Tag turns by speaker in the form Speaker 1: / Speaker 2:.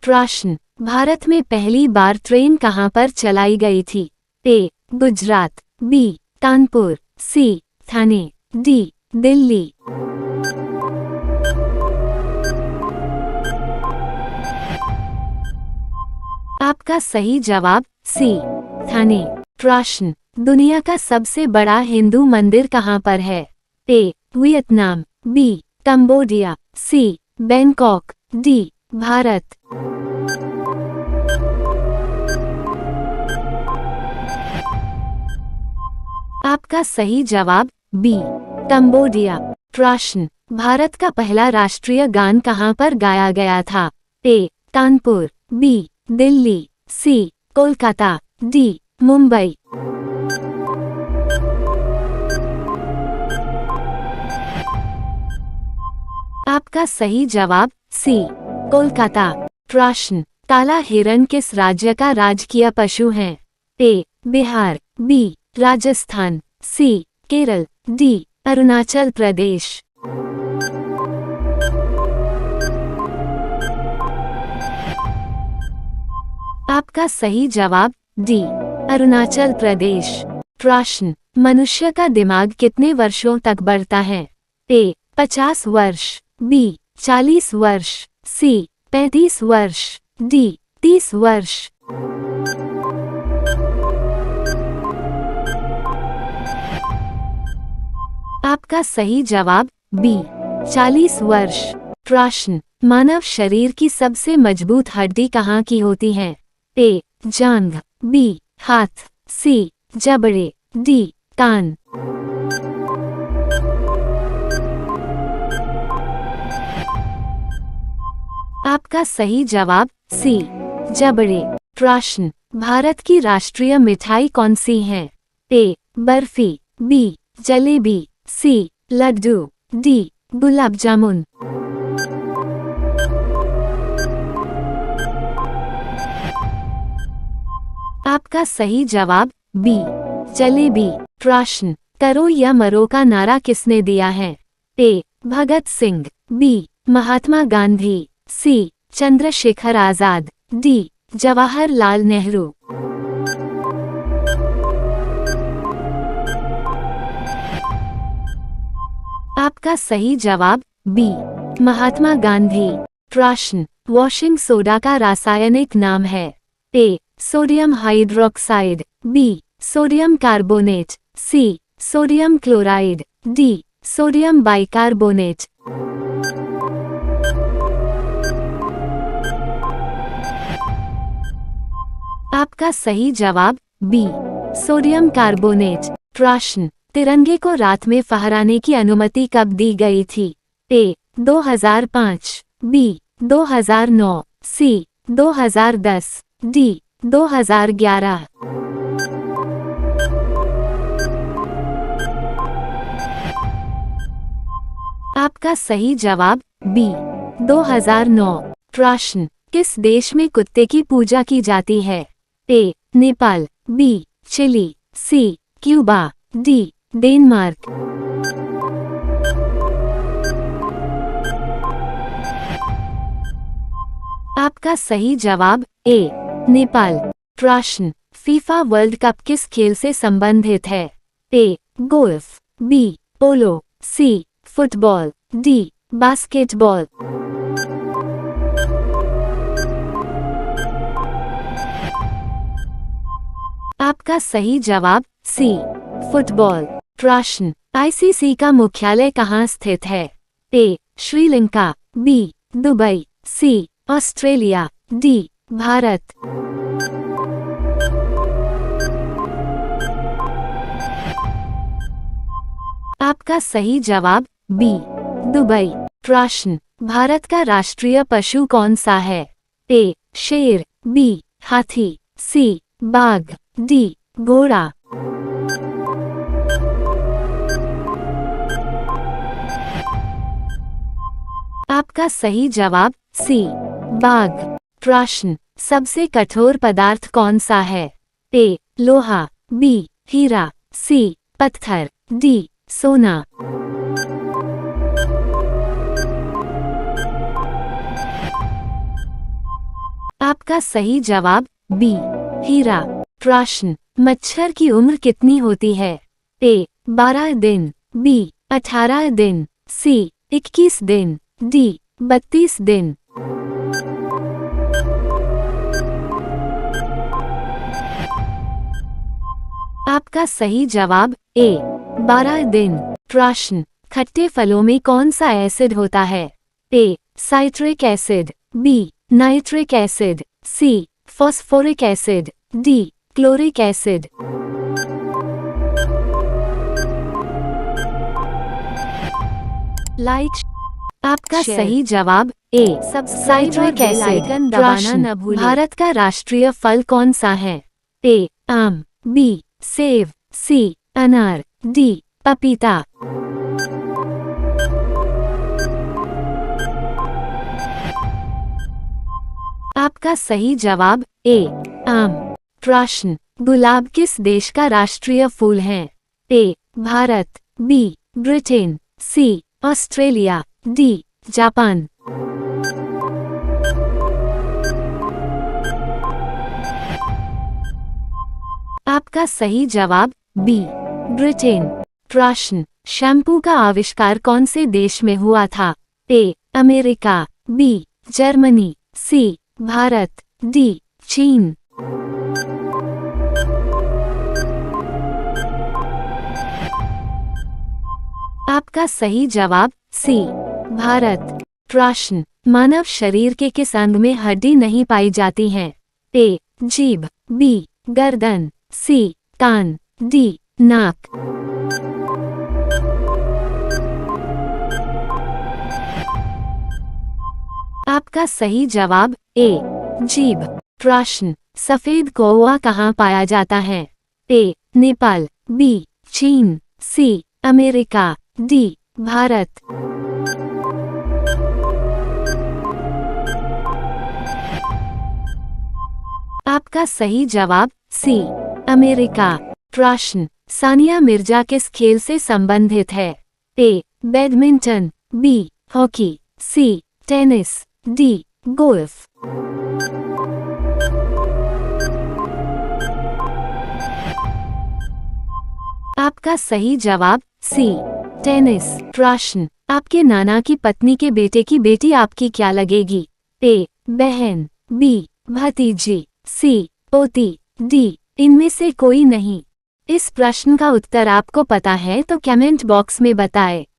Speaker 1: प्रश्न, भारत में पहली बार ट्रेन कहाँ पर चलाई गई थी? ए. गुजरात, बी. कानपुर, सी. थाने, डी. दिल्ली। आपका सही जवाब सी. थाने। प्रश्न, दुनिया का सबसे बड़ा हिंदू मंदिर कहाँ पर है? A. Vietnam, B. Cambodia, C. Bangkok, D. भारत। आपका सही जवाब बी. कंबोडिया। प्रश्न, भारत का पहला राष्ट्रीय गान कहाँ पर गाया गया था? ए. कानपुर, बी. दिल्ली, सी. कोलकाता, डी. मुंबई। आपका सही जवाब सी. कोलकाता। प्रश्न, काला हिरण किस राज्य का राजकीय पशु है? ए. बिहार, बी. राजस्थान, सी. केरल, डी. अरुणाचल प्रदेश। आपका सही जवाब डी. अरुणाचल प्रदेश। प्रश्न, मनुष्य का दिमाग कितने वर्षों तक बढ़ता है? ए. 50 वर्ष, बी. 40 वर्ष, सी. 35 वर्ष, डी. 30 वर्ष। आपका सही जवाब बी. 40 वर्ष। प्रश्न, मानव शरीर की सबसे मजबूत हड्डी कहाँ की होती है? ए. जांघ, बी. हाथ, सी. जबड़े, डी. कान। आपका सही जवाब सी. जबड़े। प्रश्न, भारत की राष्ट्रीय मिठाई कौन सी है? ए. बर्फी, बी. जलेबी, सी. लड्डू, डी. गुलाब जामुन। आपका सही जवाब बी. जलेबी। प्रश्न, करो या मरो का नारा किसने दिया है? ए. भगत सिंह, बी. महात्मा गांधी, सी. चंद्रशेखर आजाद, डी. जवाहरलाल नेहरू। आपका सही जवाब बी. महात्मा गांधी। प्रश्न, वॉशिंग सोडा का रासायनिक नाम है? A. Sodium hydroxide, B. Sodium carbonate, C. Sodium chloride, D. Sodium bicarbonate. आपका सही जवाब बी. Sodium carbonate. प्रश्न, तिरंगे को रात में फहराने की अनुमति कब दी गई थी? ए. 2005, बी. 2009, सी. 2010, डी. 2011। आपका सही जवाब बी. 2009। प्रश्न, किस देश में कुत्ते की पूजा की जाती है? A. Nepal, B. Chile, C. Cuba, D. Denmark. आपका सही जवाब ए. नेपाल। प्रश्न, फीफा वर्ल्ड कप किस खेल से संबंधित है? A. Golf, B. Polo, C. Football, D. Basketball. आपका सही जवाब सी. फुटबॉल। प्रश्न, आईसीसी का मुख्यालय कहाँ स्थित है? A. Sri Lanka, B. Dubai, C. Australia, D. भारत। आपका सही जवाब बी. दुबई। प्रश्न, भारत का राष्ट्रीय पशु कौन सा है? ए. शेर, बी. हाथी, सी. बाघ, डी. घोड़ा। आपका सही जवाब सी. बाघ। प्रश्न, सबसे कठोर पदार्थ कौन सा है? ए. लोहा, बी. हीरा, सी. पत्थर, डी. सोना। आपका सही जवाब बी हीरा। प्रश्न, मच्छर की उम्र कितनी होती है? ए 12 दिन, बी 18 दिन, सी 21 दिन, डी 32 दिन। आपका सही जवाब ए 12 दिन। प्रश्न, खट्टे फलों में कौन सा एसिड होता है? A citric acid, B nitric acid, C phosphoric acid, D chloric acid. Like आपका सही जवाब ए साइट्रिक एसिड। दबाना न भूलें। भारत का राष्ट्रीय फल कौन सा है? ए आम, बी सेब, सी अनार, डी पपीता। आपका सही जवाब ए आम। प्रश्न, गुलाब किस देश का राष्ट्रीय फूल है? ए भारत, बी ब्रिटेन, सी ऑस्ट्रेलिया, डी जापान। आपका सही जवाब बी ब्रिटेन। प्रश्न, शैम्पू का आविष्कार कौन से देश में हुआ था? A America, B Germany, C Bharat, D चीन। आपका सही जवाब सी भारत। प्रश्न, मानव शरीर के किस अंग में हड्डी नहीं पाई जाती है? ए जीभ, बी गर्दन, सी कान, डी नाक। आपका सही जवाब ए जीभ। प्रश्न, सफेद कौवा कहाँ पाया जाता है? ए नेपाल, बी चीन, सी अमेरिका, डी भारत। आपका सही जवाब सी अमेरिका। प्रश्न, सानिया मिर्जा किस खेल से संबंधित है? A badminton, B hockey, C tennis, D golf. आपका सही जवाब सी टेनिस। प्रश्न, आपके नाना की पत्नी के बेटे की बेटी आपकी क्या लगेगी? ए बहन, बी भतीजी, सी पोती, डी इनमें से कोई नहीं। इस प्रश्न का उत्तर आपको पता है तो कमेंट बॉक्स में बताएं।